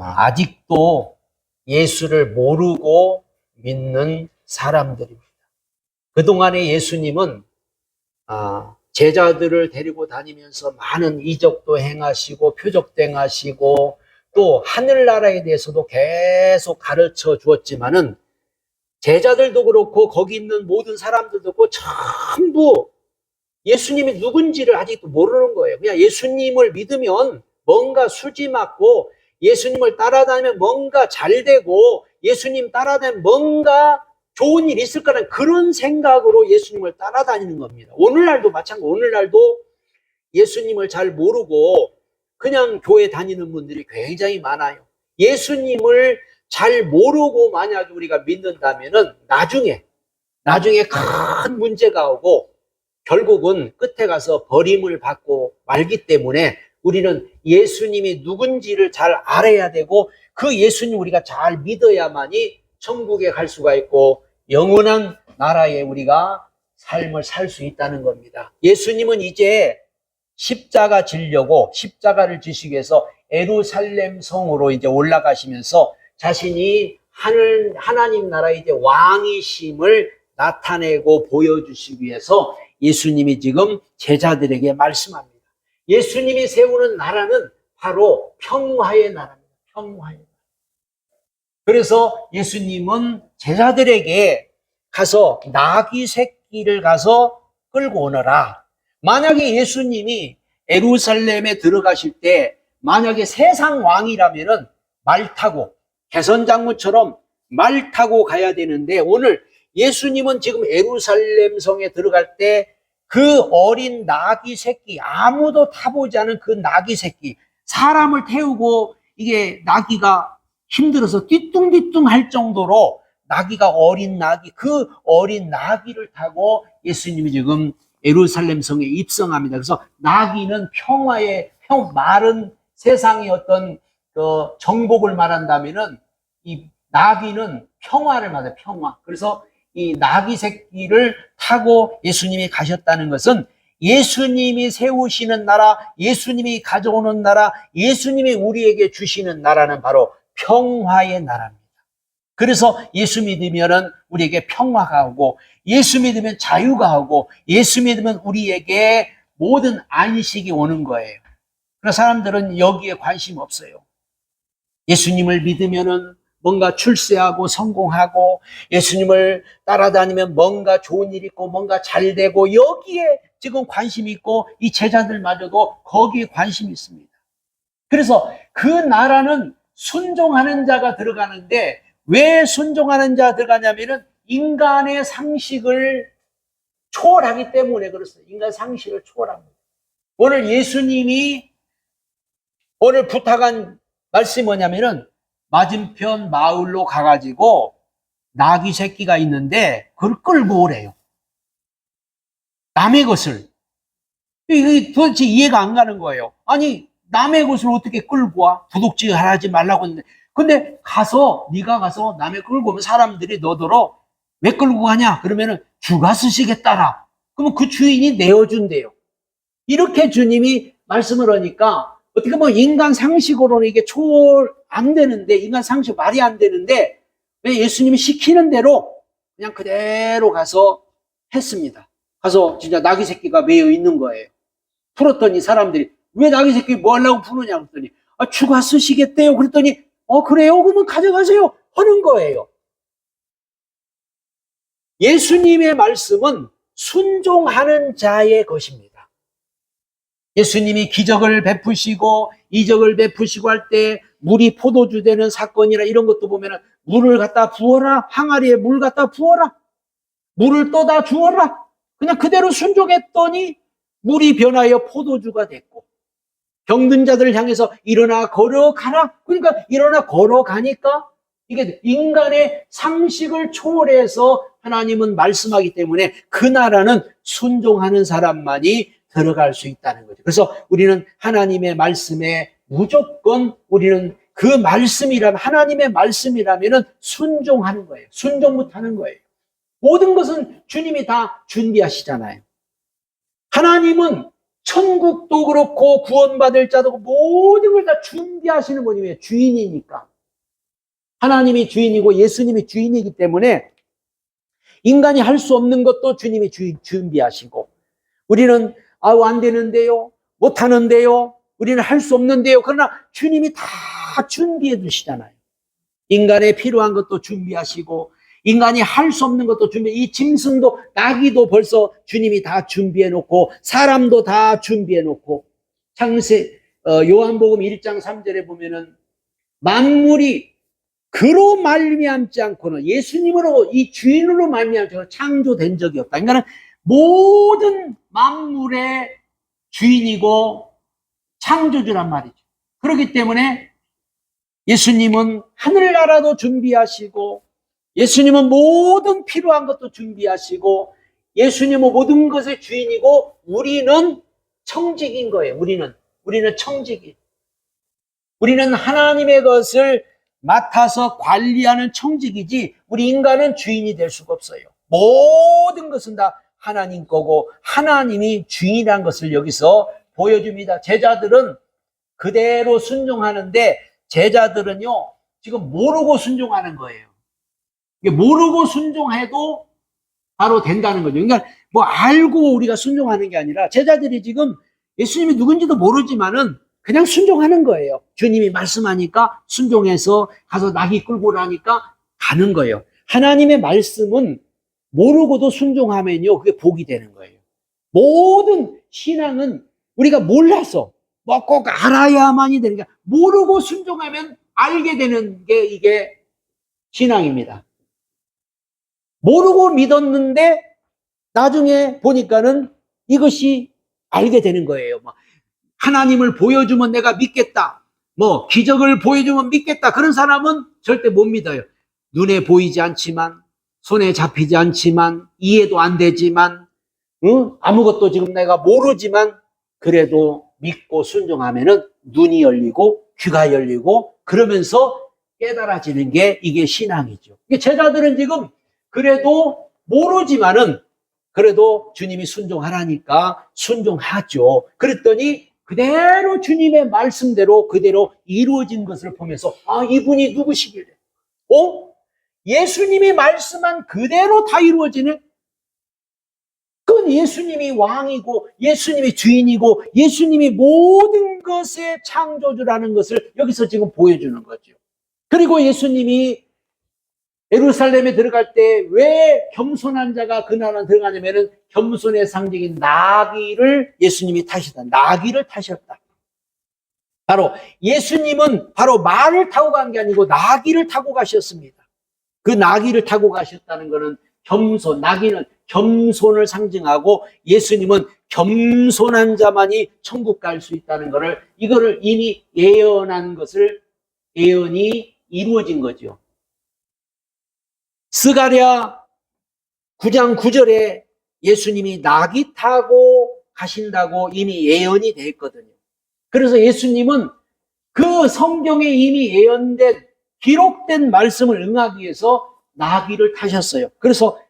아직도 예수를 모르고 믿는 사람들입니다. 그동안에 예수님은 제자들을 데리고 다니면서 많은 이적도 행하시고 표적도 행하시고 또 하늘나라에 대해서도 계속 가르쳐 주었지만은 제자들도 그렇고 거기 있는 모든 사람들도 그렇고 전부 예수님이 누군지를 아직도 모르는 거예요. 그냥 예수님을 믿으면 뭔가 수지 맞고 예수님을 따라다니면 뭔가 잘 되고 예수님 따라다니면 뭔가 좋은 일이 있을 거라는 그런 생각으로 예수님을 따라다니는 겁니다. 오늘날도 마찬가지. 오늘날도 예수님을 잘 모르고 그냥 교회 다니는 분들이 굉장히 많아요. 예수님을 잘 모르고 만약에 우리가 믿는다면은 나중에 큰 문제가 오고 결국은 끝에 가서 버림을 받고 말기 때문에 우리는 예수님이 누군지를 잘 알아야 되고 그 예수님 우리가 잘 믿어야만이 천국에 갈 수가 있고 영원한 나라에 우리가 삶을 살 수 있다는 겁니다. 예수님은 이제 십자가 지려고 십자가를 지시기 위해서 예루살렘 성으로 이제 올라가시면서 자신이 하나님 나라의 이제 왕이심을 나타내고 보여주시기 위해서 예수님이 지금 제자들에게 말씀합니다. 예수님이 세우는 나라는 바로 평화의 나라입니다. 평화의 나라. 그래서 예수님은 제자들에게 가서 나귀 새끼를 가서 끌고 오너라. 만약에 예수님이 예루살렘에 들어가실 때 만약에 세상 왕이라면은 말 타고 개선장군처럼 말 타고 가야 되는데 오늘 예수님은 지금 예루살렘 성에 들어갈 때 그 어린 나귀 새끼, 아무도 타보지 않은 그 나귀 새끼, 사람을 태우고 이게 나귀가 힘들어서 띠뚱띠뚱 할 정도로 나귀가 어린 나귀, 그 어린 나귀를 타고 예수님이 지금 예루살렘 성에 입성합니다. 그래서 나귀는 평화의, 말은 세상의 어떤 그 정복을 말한다면은 이 나귀는 평화를 말해요. 평화. 그래서 이 나귀 새끼를 타고 예수님이 가셨다는 것은 예수님이 세우시는 나라, 예수님이 가져오는 나라, 예수님이 우리에게 주시는 나라는 바로 평화의 나라입니다. 그래서 예수 믿으면은 우리에게 평화가 오고, 예수 믿으면 자유가 오고, 예수 믿으면 우리에게 모든 안식이 오는 거예요. 그러나 사람들은 여기에 관심 없어요. 예수님을 믿으면은 뭔가 출세하고 성공하고 예수님을 따라다니면 뭔가 좋은 일 있고 뭔가 잘 되고 여기에 지금 관심이 있고 이 제자들마저도 거기에 관심이 있습니다. 그래서 그 나라는 순종하는 자가 들어가는데 왜 순종하는 자가 들어가냐면은 인간의 상식을 초월하기 때문에 그렇습니다. 인간 상식을 초월합니다. 오늘 예수님이 오늘 부탁한 말씀이 뭐냐면은 맞은편 마을로 가가지고 나귀 새끼가 있는데 그걸 끌고 오래요. 남의 것을. 이게 도대체 이해가 안 가는 거예요. 아니 남의 것을 어떻게 끌고 와? 도둑질 하지 말라고 했는데 근데 네가 가서 남의 끌고 오면 사람들이 너더러 왜 끌고 가냐? 그러면은 주가 쓰시겠다라. 그러면 그 주인이 내어준대요. 이렇게 주님이 말씀을 하니까 어떻게 보면 인간 상식으로는 이게 초월 안 되는데, 인간 상식 말이 안 되는데, 왜 예수님이 시키는 대로 그냥 그대로 가서 했습니다. 가서 진짜 나귀 새끼가 매여 있는 거예요. 풀었더니 사람들이 왜 나귀 새끼 뭐 하려고 푸느냐 그랬더니 주가 쓰시겠대요. 그랬더니 그래요? 그러면 가져가세요. 하는 거예요. 예수님의 말씀은 순종하는 자의 것입니다. 예수님이 기적을 베푸시고 이적을 베푸시고 할 때 물이 포도주 되는 사건이나 이런 것도 보면은 물을 갖다 부어라. 항아리에 물 갖다 부어라. 물을 떠다 주어라. 그냥 그대로 순종했더니 물이 변하여 포도주가 됐고 병든 자들을 향해서 일어나 걸어가라. 그러니까 일어나 걸어가니까 이게 인간의 상식을 초월해서 하나님은 말씀하기 때문에 그 나라는 순종하는 사람만이 들어갈 수 있다는 거죠. 그래서 우리는 하나님의 말씀에 무조건 우리는 그 말씀이라면 하나님의 말씀이라면은 순종하는 거예요. 순종 못하는 거예요. 모든 것은 주님이 다 준비하시잖아요. 하나님은 천국도 그렇고 구원받을 자도 모든 걸 다 준비하시는 분이에요. 주인이니까. 하나님이 주인이고 예수님이 주인이기 때문에 인간이 할 수 없는 것도 주님이 준비하시고, 우리는 안 되는데요, 못 하는데요, 우리는 할 수 없는데요. 그러나 주님이 다 준비해 두시잖아요. 인간에 필요한 것도 준비하시고, 인간이 할 수 없는 것도 이 짐승도, 나귀도 벌써 주님이 다 준비해 놓고, 사람도 다 준비해 놓고, 요한복음 1장 3절에 보면은 만물이 그로 말미암지 않고는, 예수님으로, 이 주인으로 말미암지 않고 창조된 적이 없다. 그러니까 모든 만물의 주인이고 창조주란 말이죠. 그렇기 때문에 예수님은 하늘나라도 준비하시고, 예수님은 모든 필요한 것도 준비하시고, 예수님은 모든 것의 주인이고, 우리는 청직인 거예요. 우리는 청직이. 우리는 하나님의 것을 맡아서 관리하는 청직이지, 우리 인간은 주인이 될 수가 없어요. 모든 것은 다 하나님 거고, 하나님이 주인이라는 것을 여기서 보여줍니다. 제자들은 그대로 순종하는데, 제자들은요, 지금 모르고 순종하는 거예요. 모르고 순종해도 바로 된다는 거죠. 그러니까 뭐 알고 우리가 순종하는 게 아니라, 제자들이 지금 예수님이 누군지도 모르지만은 그냥 순종하는 거예요. 주님이 말씀하니까 순종해서 가서 나귀 끌고 오라니까 가는 거예요. 하나님의 말씀은 모르고도 순종하면요, 그게 복이 되는 거예요. 모든 신앙은 우리가 몰라서 꼭 알아야만이 되는 게, 모르고 순종하면 알게 되는 게 이게 신앙입니다. 모르고 믿었는데 나중에 보니까는 이것이 알게 되는 거예요. 하나님을 보여주면 내가 믿겠다, 기적을 보여주면 믿겠다, 그런 사람은 절대 못 믿어요. 눈에 보이지 않지만, 손에 잡히지 않지만, 이해도 안 되지만, 아무것도 지금 내가 모르지만, 그래도 믿고 순종하면은 눈이 열리고 귀가 열리고, 그러면서 깨달아지는 게 이게 신앙이죠. 제자들은 지금 그래도 모르지만은 그래도 주님이 순종하라니까 순종하죠. 그랬더니 그대로 주님의 말씀대로 그대로 이루어진 것을 보면서, 이분이 누구시길래, 예수님이 말씀한 그대로 다 이루어지네? 그건 예수님이 왕이고, 예수님이 주인이고, 예수님이 모든 것의 창조주라는 것을 여기서 지금 보여주는 거죠. 그리고 예수님이 예루살렘에 들어갈 때 왜 겸손한 자가 그 나라에 들어가냐면은, 겸손의 상징인 나귀를 예수님이 타셨다. 나귀를 타셨다. 바로 예수님은 바로 말을 타고 간 게 아니고 나귀를 타고 가셨습니다. 그 나귀를 타고 가셨다는 것은 겸손, 나귀는 겸손을 상징하고, 예수님은 겸손한 자만이 천국 갈 수 있다는 것을, 이거를 이미 예언한 것을, 예언이 이루어진 거죠. 스가랴 9장 9절에 예수님이 나귀 타고 가신다고 이미 예언이 되어 있거든요. 그래서 예수님은 그 성경에 이미 예언된, 기록된 말씀을 응하기 위해서 나귀를 타셨어요. 그래서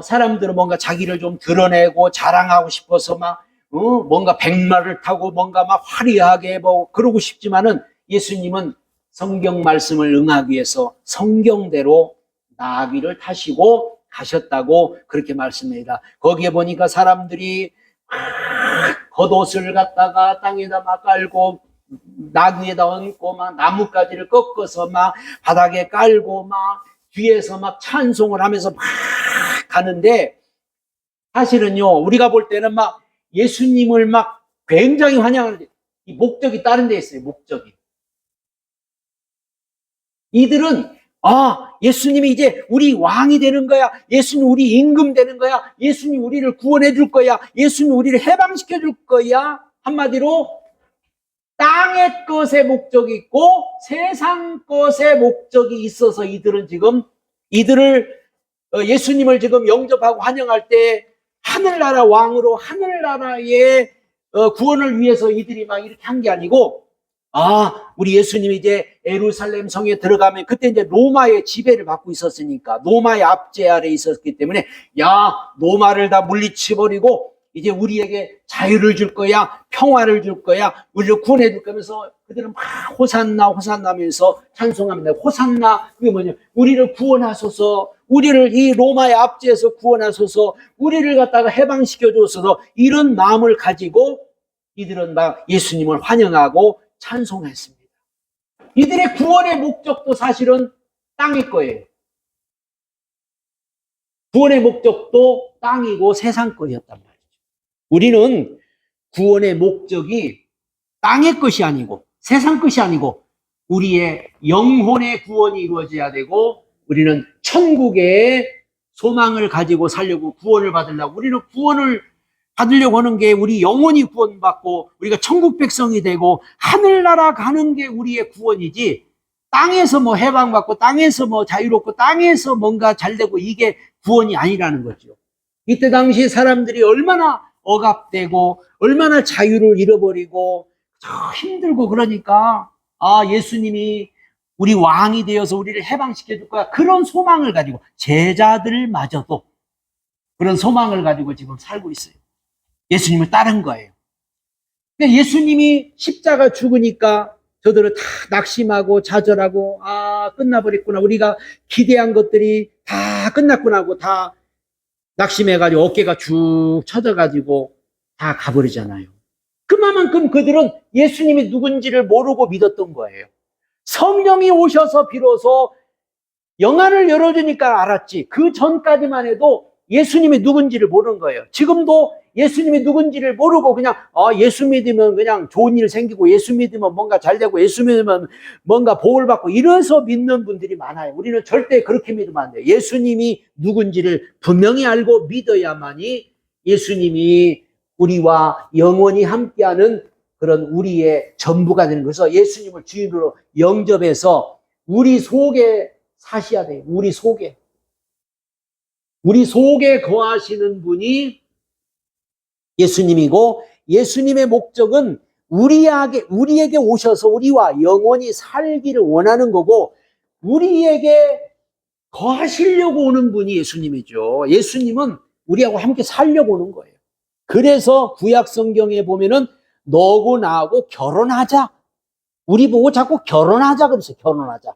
사람들은 뭔가 자기를 좀 드러내고 자랑하고 싶어서 뭔가 백마를 타고 뭔가 화려하게 그러고 싶지만은, 예수님은 성경 말씀을 응하기 위해서 성경대로 나귀를 타시고 가셨다고 그렇게 말씀합니다. 거기에 보니까 사람들이 겉옷을 갖다가 땅에다 깔고, 나귀에다 얹고, 나뭇가지를 꺾어서 바닥에 깔고, 뒤에서 찬송을 하면서 가는데, 사실은요, 우리가 볼 때는 예수님을 굉장히 환영하는데, 이 목적이 다른 데 있어요. 목적이. 이들은 예수님이 이제 우리 왕이 되는 거야, 예수님 우리 임금 되는 거야, 예수님 우리를 구원해 줄 거야, 예수님 우리를 해방시켜 줄 거야. 한마디로 땅의 것에 목적이 있고 세상 것에 목적이 있어서, 이들은 지금 예수님을 지금 영접하고 환영할 때 하늘나라 왕으로, 하늘나라의 구원을 위해서 이들이 이렇게 한 게 아니고, 우리 예수님이 이제 예루살렘 성에 들어가면, 그때 이제 로마의 지배를 받고 있었으니까, 로마의 압제 아래 있었기 때문에, 로마를 다 물리쳐버리고 이제 우리에게 자유를 줄 거야, 평화를 줄 거야, 우리를 구원해 줄 거면서 그들은 막 호산나 호산나 하면서 찬송합니다. 호산나, 그게 뭐냐, 우리를 구원하소서, 우리를 이 로마의 압제에서 구원하소서, 우리를 갖다가 해방시켜 주소서, 이런 마음을 가지고 이들은 막 예수님을 환영하고 찬송했습니다. 이들의 구원의 목적도 사실은 땅일 거예요. 구원의 목적도 땅이고 세상 거였단 말이죠. 우리는 구원의 목적이 땅의 것이 아니고 세상 것이 아니고 우리의 영혼의 구원이 이루어져야 되고, 우리는 천국의 소망을 가지고 살려고, 구원을 받으려고, 우리는 구원을 받으려고 하는 게 우리 영혼이 구원받고 우리가 천국 백성이 되고 하늘나라 가는 게 우리의 구원이지, 땅에서 뭐 해방받고 땅에서 뭐 자유롭고 땅에서 뭔가 잘되고 이게 구원이 아니라는 거죠. 이때 당시 사람들이 얼마나 억압되고 얼마나 자유를 잃어버리고 힘들고, 그러니까 예수님이 우리 왕이 되어서 우리를 해방시켜 줄 거야, 그런 소망을 가지고 제자들마저도 그런 소망을 가지고 지금 살고 있어요. 예수님을 따른 거예요. 근데 예수님이 십자가 죽으니까 저들은 다 낙심하고 좌절하고, 끝나버렸구나, 우리가 기대한 것들이 다 끝났구나 하고 다 낙심해가지고 어깨가 쭉 처져가지고 다 가버리잖아요. 그만큼 그들은 예수님이 누군지를 모르고 믿었던 거예요. 성령이 오셔서 비로소 영안을 열어주니까 알았지, 그 전까지만 해도 예수님이 누군지를 모르는 거예요. 지금도 예수님이 누군지를 모르고 그냥 예수 믿으면 그냥 좋은 일 생기고, 예수 믿으면 뭔가 잘 되고, 예수 믿으면 뭔가 복을 받고, 이래서 믿는 분들이 많아요. 우리는 절대 그렇게 믿으면 안 돼요. 예수님이 누군지를 분명히 알고 믿어야만이 예수님이 우리와 영원히 함께하는 그런 우리의 전부가 되는 거죠. 예수님을 주인으로 영접해서 우리 속에 사셔야 돼요. 우리 속에 거하시는 분이 예수님이고, 예수님의 목적은 우리에게 오셔서 우리와 영원히 살기를 원하는 거고, 우리에게 거하시려고 오는 분이 예수님이죠. 예수님은 우리하고 함께 살려고 오는 거예요. 그래서 구약 성경에 보면은 너고 나하고 결혼하자, 우리 보고 자꾸 결혼하자 그랬어요. 결혼하자.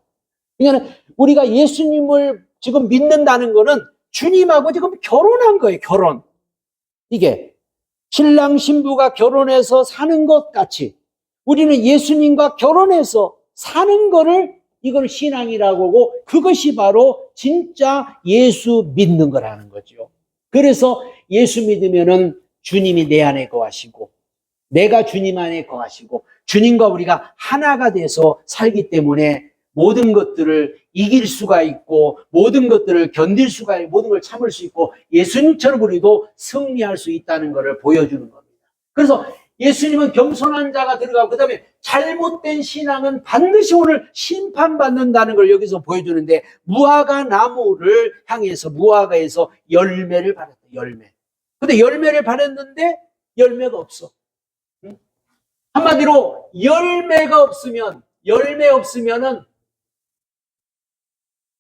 그러니까 우리가 예수님을 지금 믿는다는 거는 주님하고 지금 결혼한 거예요. 결혼. 이게 신랑 신부가 결혼해서 사는 것 같이 우리는 예수님과 결혼해서 사는 거를, 이걸 신앙이라고 하고, 그것이 바로 진짜 예수 믿는 거라는 거죠. 그래서 예수 믿으면은 주님이 내 안에 거하시고 내가 주님 안에 거하시고 주님과 우리가 하나가 돼서 살기 때문에 모든 것들을 이길 수가 있고, 모든 것들을 견딜 수가 있고, 모든 걸 참을 수 있고, 예수님처럼 우리도 승리할 수 있다는 것을 보여주는 겁니다. 그래서 예수님은 겸손한 자가 들어가고, 그 다음에 잘못된 신앙은 반드시 오늘 심판받는다는 걸 여기서 보여주는데, 무화과 나무를 향해서 무화과에서 열매를 발했다. 열매. 근데 열매를 발했는데 열매가 없어. 한마디로 열매가 없으면, 열매 없으면은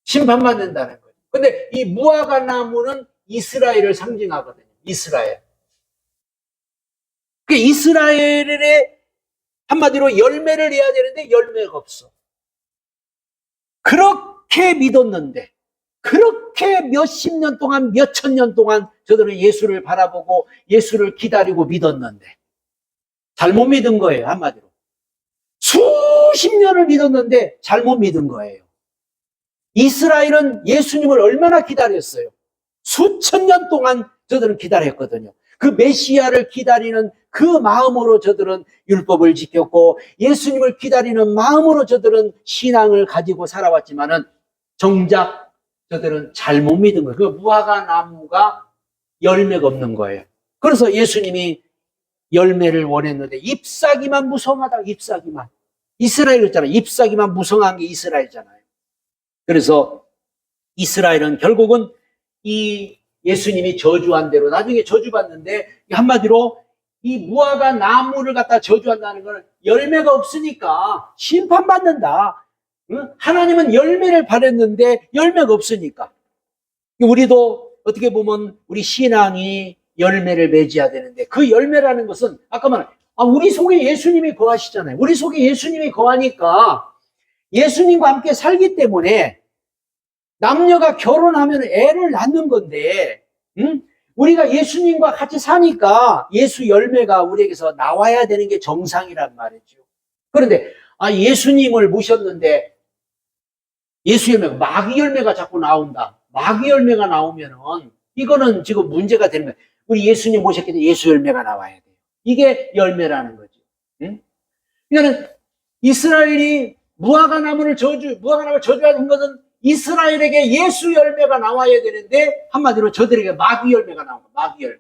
심판받는다는 거예요. 근데 이 무화과 나무는 이스라엘을 상징하거든요. 이스라엘. 그 이스라엘의 한마디로 열매를 내야 되는데 열매가 없어. 그렇게 믿었는데, 그렇게 몇십 년 동안, 몇천 년 동안 저들은 예수를 바라보고 예수를 기다리고 믿었는데 잘못 믿은 거예요. 한마디로 수십 년을 믿었는데 잘못 믿은 거예요. 이스라엘은 예수님을 얼마나 기다렸어요? 수천 년 동안 저들은 기다렸거든요. 그 메시아를 기다리는 그 마음으로 저들은 율법을 지켰고, 예수님을 기다리는 마음으로 저들은 신앙을 가지고 살아왔지만은 정작 저들은 잘못 믿은 거예요. 그 무화과 나무가 열매가 없는 거예요. 그래서 예수님이 열매를 원했는데 잎사귀만 무성하다. 잎사귀만. 이스라엘이었잖아요. 잎사귀만 무성한 게 이스라엘이잖아요. 그래서 이스라엘은 결국은 이 예수님이 저주한 대로 나중에 저주받는데, 한마디로 이 무화과 나무를 갖다 저주한다는 건 열매가 없으니까 심판받는다. 하나님은 열매를 바랬는데 열매가 없으니까. 우리도 어떻게 보면 우리 신앙이 열매를 맺어야 되는데, 그 열매라는 것은 아까 말한 우리 속에 예수님이 거하시잖아요. 우리 속에 예수님이 거하니까 예수님과 함께 살기 때문에 남녀가 결혼하면 애를 낳는 건데, 우리가 예수님과 같이 사니까 예수 열매가 우리에게서 나와야 되는 게 정상이란 말이죠. 그런데 예수님을 모셨는데 예수 열매가, 마귀 열매가 자꾸 나온다. 마귀 열매가 나오면은 이거는 지금 문제가 되는 거예요. 우리 예수님 모셨기 때문에 예수 열매가 나와야 돼요. 이게 열매라는 거죠. 그러니까 이스라엘이 무화과나무를 저주하는 것은 이스라엘에게 예수 열매가 나와야 되는데, 한마디로 저들에게 마귀 열매가 나온 거예요. 마귀 열매.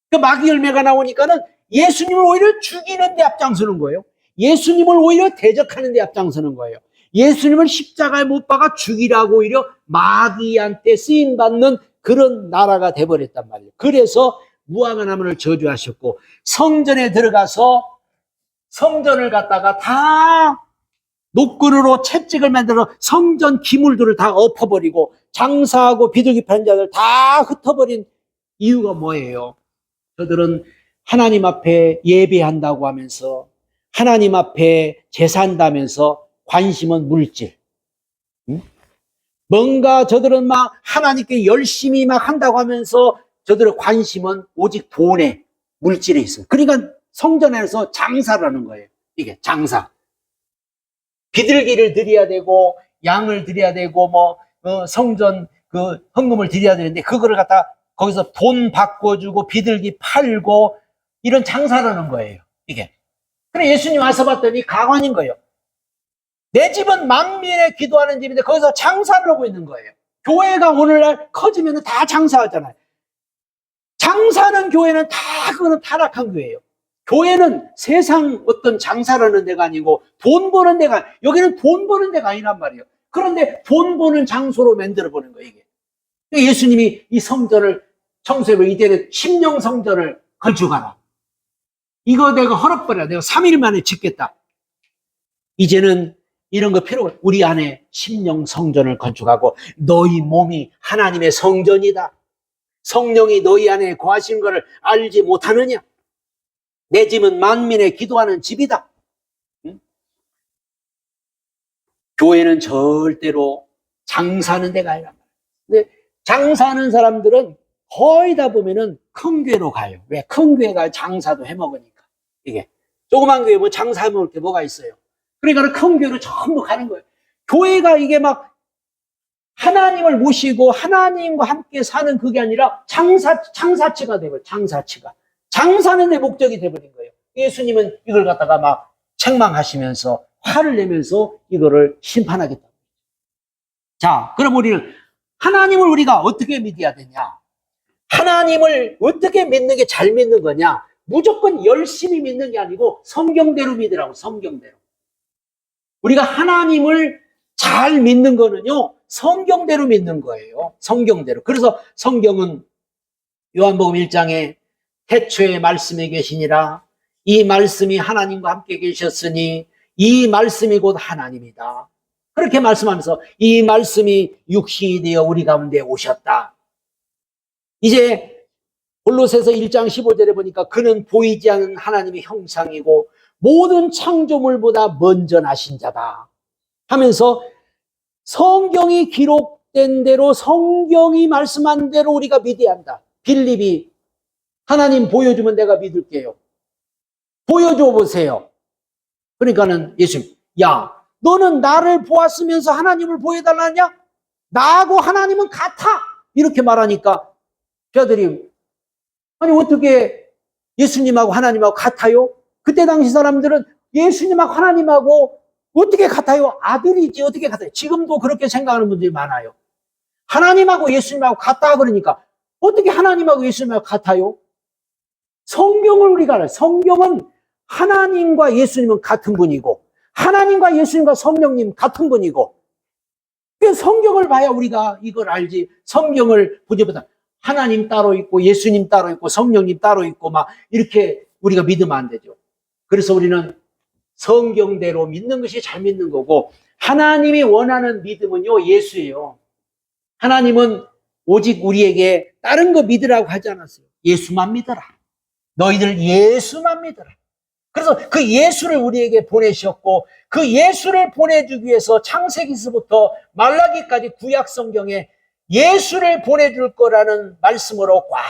그 마귀 열매가 나오니까는 예수님을 오히려 죽이는 데 앞장서는 거예요. 예수님을 오히려 대적하는 데 앞장서는 거예요. 예수님을 십자가에 못 박아 죽이라고 오히려 마귀한테 쓰임받는 그런 나라가 돼버렸단 말이에요. 그래서 무화과나무를 저주하셨고, 성전에 들어가서 성전을 갖다가 다 노끈으로 채찍을 만들어 성전 기물들을 다 엎어버리고 장사하고 비둘기 파는 자들 다 흩어버린 이유가 뭐예요? 저들은 하나님 앞에 예배한다고 하면서, 하나님 앞에 제사한다면서 관심은 물질. 뭔가 저들은 막 하나님께 열심히 막 한다고 하면서 저들의 관심은 오직 돈에, 물질에 있어요. 그러니까 성전에서 장사를 하는 거예요. 이게 장사. 비둘기를 드려야 되고 양을 드려야 되고 성전 그 헌금을 드려야 되는데, 그거를 갖다 거기서 돈 바꿔주고 비둘기 팔고 이런 장사를 하는 거예요. 이게. 그래 예수님 와서 봤더니 가관인 거예요. 내 집은 만민에 기도하는 집인데 거기서 장사를 하고 있는 거예요. 교회가 오늘날 커지면 다 장사하잖아요. 장사하는 교회는 다 그거는 타락한 교회예요. 교회는 세상 어떤 장사를 하는 데가 아니고 돈 버는 데가, 여기는 돈 버는 데가 아니란 말이에요. 그런데 돈 버는 장소로 만들어보는 거예요, 이게. 예수님이 이 성전을 청소해보고 이제는 심령 성전을 건축하라. 이거 내가 허락받아야, 내가 3일 만에 짓겠다. 이제는 이런 거 필요 없어. 우리 안에 심령 성전을 건축하고, 너희 몸이 하나님의 성전이다. 성령이 너희 안에 거하신 것을 알지 못하느냐? 내 집은 만민에 기도하는 집이다. 교회는 절대로 장사하는 데가 아니란 말이에요. 근데 장사하는 사람들은 거의 다 보면은 큰 교회로 가요. 왜? 큰 교회가 장사도 해먹으니까. 이게 조그만 교회 뭐 장사해 먹을 게 뭐가 있어요. 그러니까 큰 교회로 전부 가는 거예요. 교회가 이게 막 하나님을 모시고 하나님과 함께 사는 그게 아니라 장사치가 되고, 장사치가. 장사는 내 목적이 되버린 거예요. 예수님은 이걸 갖다가 막 책망하시면서 화를 내면서 이거를 심판하겠다. 자, 그럼 우리는 하나님을 우리가 어떻게 믿어야 되냐? 하나님을 어떻게 믿는 게 잘 믿는 거냐? 무조건 열심히 믿는 게 아니고 성경대로 믿으라고, 성경대로. 우리가 하나님을 잘 믿는 거는요, 성경대로 믿는 거예요. 성경대로. 그래서 성경은 요한복음 1장에 태초에 말씀이 계시니라, 이 말씀이 하나님과 함께 계셨으니 이 말씀이 곧 하나님이다. 그렇게 말씀하면서 이 말씀이 육신이 되어 우리 가운데 오셨다. 이제 골로새서 1장 15절에 보니까 그는 보이지 않는 하나님의 형상이고 모든 창조물보다 먼저 나신 자다 하면서 성경이 기록된 대로, 성경이 말씀한 대로 우리가 믿어야 한다. 빌립이 하나님 보여주면 내가 믿을게요. 보여줘 보세요. 그러니까는 예수님, 야, 너는 나를 보았으면서 하나님을 보여달라냐? 나하고 하나님은 같아. 이렇게 말하니까 저들이, 아니 어떻게 예수님하고 하나님하고 같아요? 그때 당시 사람들은 예수님하고 하나님하고 어떻게 같아요? 아들이지 어떻게 같아요? 지금도 그렇게 생각하는 분들이 많아요. 하나님하고 예수님하고 같다 그러니까 어떻게 하나님하고 예수님하고 같아요? 성경을 우리가 알아요. 성경은 하나님과 예수님은 같은 분이고 하나님과 예수님과 성령님 같은 분이고, 성경을 봐야 우리가 이걸 알지. 성경을 보기보다 하나님 따로 있고 예수님 따로 있고 성령님 따로 있고 막 이렇게 우리가 믿으면 안 되죠. 그래서 우리는 성경대로 믿는 것이 잘 믿는 거고, 하나님이 원하는 믿음은요, 예수예요. 하나님은 오직 우리에게 다른 거 믿으라고 하지 않았어요. 예수만 믿어라. 너희들 예수만 믿어라. 그래서 그 예수를 우리에게 보내셨고 그 예수를 보내주기 위해서 창세기서부터 말라기까지 구약 성경에 예수를 보내줄 거라는 말씀으로 꽉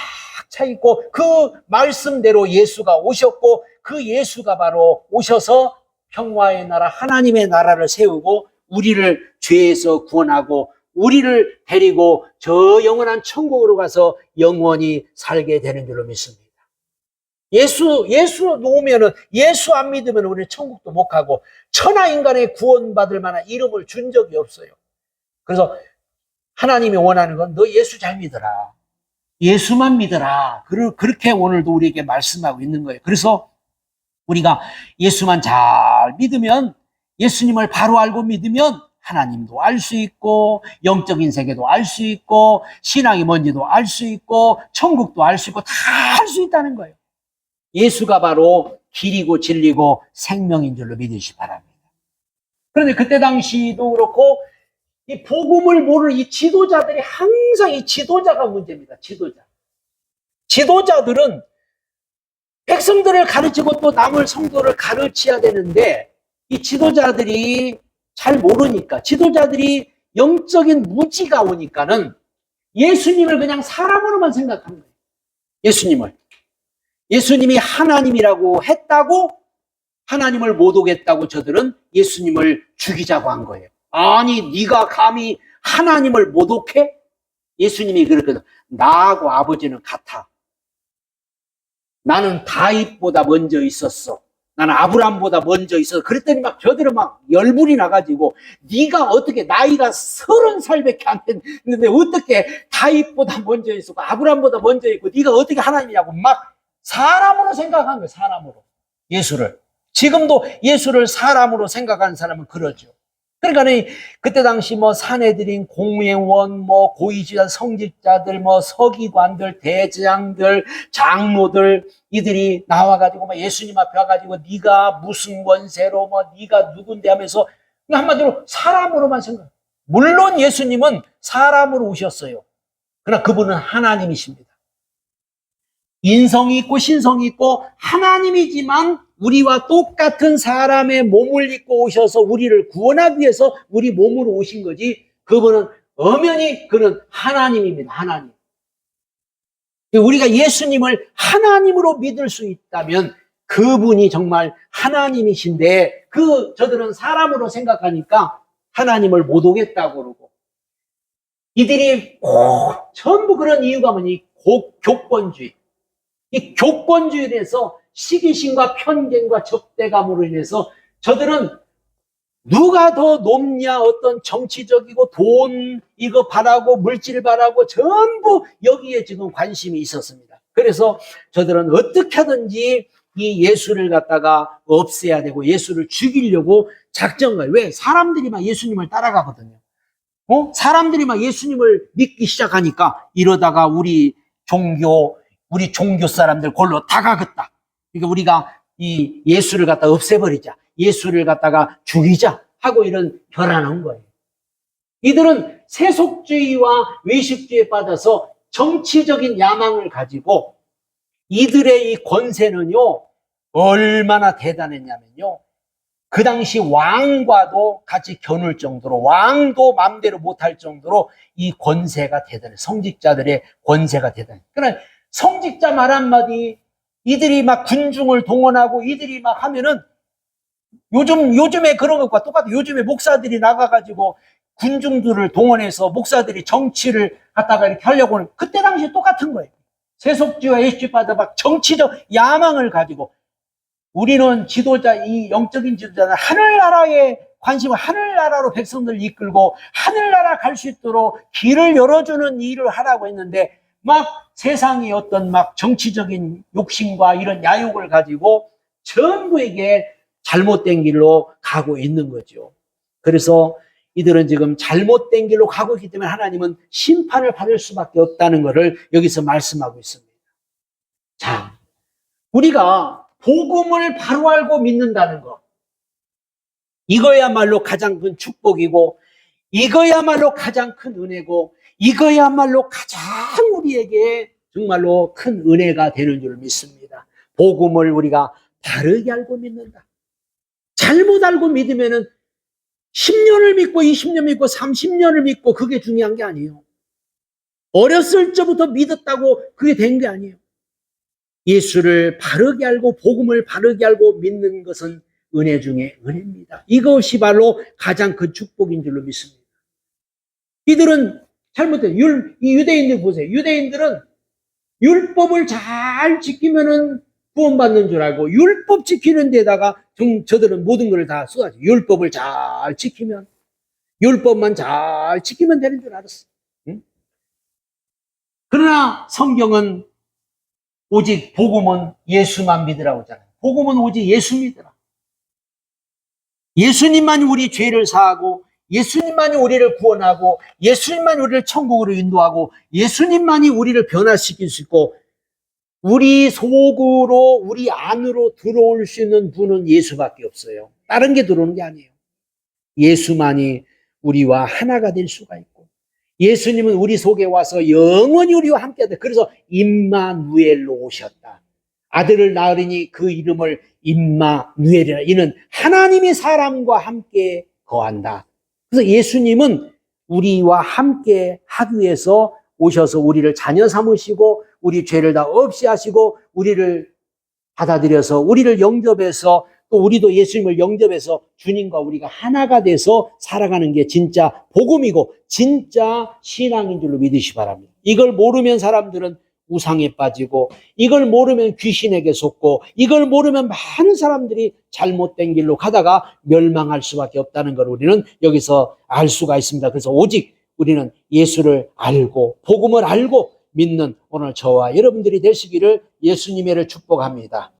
차 있고 그 말씀대로 예수가 오셨고 그 예수가 바로 오셔서 평화의 나라 하나님의 나라를 세우고 우리를 죄에서 구원하고 우리를 데리고 저 영원한 천국으로 가서 영원히 살게 되는 줄로 믿습니다. 예수 놓으면은 예수 안 믿으면 우리 천국도 못 가고 천하 인간의 구원받을 만한 이름을 준 적이 없어요. 그래서 하나님이 원하는 건 너 예수 잘 믿어라. 예수만 믿어라. 그렇게 오늘도 우리에게 말씀하고 있는 거예요. 그래서 우리가 예수만 잘 믿으면 예수님을 바로 알고 믿으면 하나님도 알 수 있고 영적인 세계도 알 수 있고 신앙이 뭔지도 알 수 있고 천국도 알 수 있고 다 알 수 있다는 거예요. 예수가 바로 길이고 진리고 생명인 줄로 믿으시기 바랍니다. 그런데 그때 당시도 그렇고 이 복음을 모르는 이 지도자들이 항상 이 지도자가 문제입니다. 지도자들은 백성들을 가르치고 또 남을 성도를 가르쳐야 되는데 이 지도자들이 잘 모르니까 지도자들이 영적인 무지가 오니까는 예수님을 그냥 사람으로만 생각하는 거예요. 예수님이 하나님이라고 했다고 하나님을 못 오겠다고 저들은 예수님을 죽이자고 한 거예요. 아니 네가 감히 하나님을 못 오게? 예수님이 그랬거든. 나하고 아버지는 같아. 나는 다윗보다 먼저 있었어. 나는 아브라함보다 먼저 있었어. 그랬더니 막 저들은 막 열불이 나가지고 네가 어떻게 나이가 30살밖에 안 됐는데 어떻게 다윗보다 먼저 있었고 아브라함보다 먼저 있고 네가 어떻게 하나님이냐고 막 사람으로 생각한 거예요. 사람으로. 예수를. 지금도 예수를 사람으로 생각하는 사람은 그러죠. 그러니까 그때 당시 뭐 사내들인 공회원, 뭐 고위지간 성직자들, 뭐 서기관들, 대장들, 장로들 이들이 나와가지고 막 예수님 앞에 와가지고 네가 무슨 권세로 뭐 네가 누군데 하면서 한마디로 사람으로만 생각. 물론 예수님은 사람으로 오셨어요. 그러나 그분은 하나님이십니다. 인성이 있고 신성이 있고 하나님이지만 우리와 똑같은 사람의 몸을 입고 오셔서 우리를 구원하기 위해서 우리 몸으로 오신 거지 그분은 엄연히 그는 하나님입니다. 하나님. 우리가 예수님을 하나님으로 믿을 수 있다면 그분이 정말 하나님이신데 저들은 사람으로 생각하니까 하나님을 못 오겠다고 그러고 이들이 전부 그런 이유가 뭐니? 교권주의. 이 교권주의에 대해서 시기심과 편견과 적대감으로 인해서 저들은 누가 더 높냐 어떤 정치적이고 돈 이거 바라고 물질 바라고 전부 여기에 지금 관심이 있었습니다. 그래서 저들은 어떻게 하든지 이 예수를 갖다가 없애야 되고 예수를 죽이려고 작정을. 왜? 사람들이 막 예수님을 따라가거든요. 사람들이 막 예수님을 믿기 시작하니까 이러다가 우리 종교 사람들 골로 다 가겠다. 그러니까 우리가 이 예수를 갖다 없애버리자. 예수를 갖다가 죽이자. 하고 이런 결단한 거예요. 이들은 세속주의와 외식주의에 빠져서 정치적인 야망을 가지고 이들의 이 권세는요, 얼마나 대단했냐면요. 그 당시 왕과도 같이 겨눌 정도로 왕도 맘대로 못할 정도로 이 권세가 대단해. 성직자들의 권세가 대단해. 그러나 성직자 말 한마디 이들이 막 군중을 동원하고 이들이 막 하면은 요즘에 그런 것과 똑같아. 요즘에 목사들이 나가가지고 군중들을 동원해서 목사들이 정치를 갖다가 이렇게 하려고 하는 그때 당시에 똑같은 거예요. 세속주의와 예수주의 받아 막 정치적 야망을 가지고 우리는 이 영적인 지도자는 하늘나라에 관심을 하늘나라로 백성들을 이끌고 하늘나라 갈 수 있도록 길을 열어주는 일을 하라고 했는데 막 세상의 어떤 막 정치적인 욕심과 이런 야욕을 가지고 전부에게 잘못된 길로 가고 있는 거죠. 그래서 이들은 지금 잘못된 길로 가고 있기 때문에 하나님은 심판을 받을 수밖에 없다는 것을 여기서 말씀하고 있습니다. 자, 우리가 복음을 바로 알고 믿는다는 것, 이거야말로 가장 큰 축복이고 이거야말로 가장 큰 은혜고 이거야말로 가장 우리에게 정말로 큰 은혜가 되는 줄 믿습니다. 복음을 우리가 바르게 알고 믿는다. 잘못 알고 믿으면은 10년을 믿고 20년 믿고 30년을 믿고 그게 중요한 게 아니에요. 어렸을 적부터 믿었다고 그게 된 게 아니에요. 예수를 바르게 알고 복음을 바르게 알고 믿는 것은 은혜 중에 은혜입니다. 이것이 바로 가장 큰 축복인 줄로 믿습니다. 이들은 잘못해요. 이 유대인들 보세요. 유대인들은 율법을 잘 지키면은 구원받는 줄 알고 율법 지키는 데다가 저들은 모든 걸 다 쏟아져. 율법을 잘 지키면, 율법만 잘 지키면 되는 줄 알았어. 응? 그러나 성경은 오직 복음은 예수만 믿으라고 하잖아요. 복음은 오직 예수 믿으라. 예수님만이 우리 죄를 사하고 예수님만이 우리를 구원하고 예수님만이 우리를 천국으로 인도하고 예수님만이 우리를 변화시킬 수 있고 우리 속으로 우리 안으로 들어올 수 있는 분은 예수밖에 없어요. 다른 게 들어오는 게 아니에요. 예수만이 우리와 하나가 될 수가 있고 예수님은 우리 속에 와서 영원히 우리와 함께하다. 그래서 임마누엘로 오셨다. 아들을 낳으리니 그 이름을 임마누엘이라. 이는 하나님이 사람과 함께 거한다. 그래서 예수님은 우리와 함께 하기 위해서 오셔서 우리를 자녀 삼으시고 우리 죄를 다 없이 하시고 우리를 받아들여서 우리를 영접해서 또 우리도 예수님을 영접해서 주님과 우리가 하나가 돼서 살아가는 게 진짜 복음이고 진짜 신앙인 줄로 믿으시 바랍니다. 이걸 모르면 사람들은 우상에 빠지고 이걸 모르면 귀신에게 속고 이걸 모르면 많은 사람들이 잘못된 길로 가다가 멸망할 수밖에 없다는 걸 우리는 여기서 알 수가 있습니다. 그래서 오직 우리는 예수를 알고 복음을 알고 믿는 오늘 저와 여러분들이 되시기를 예수님의 축복합니다.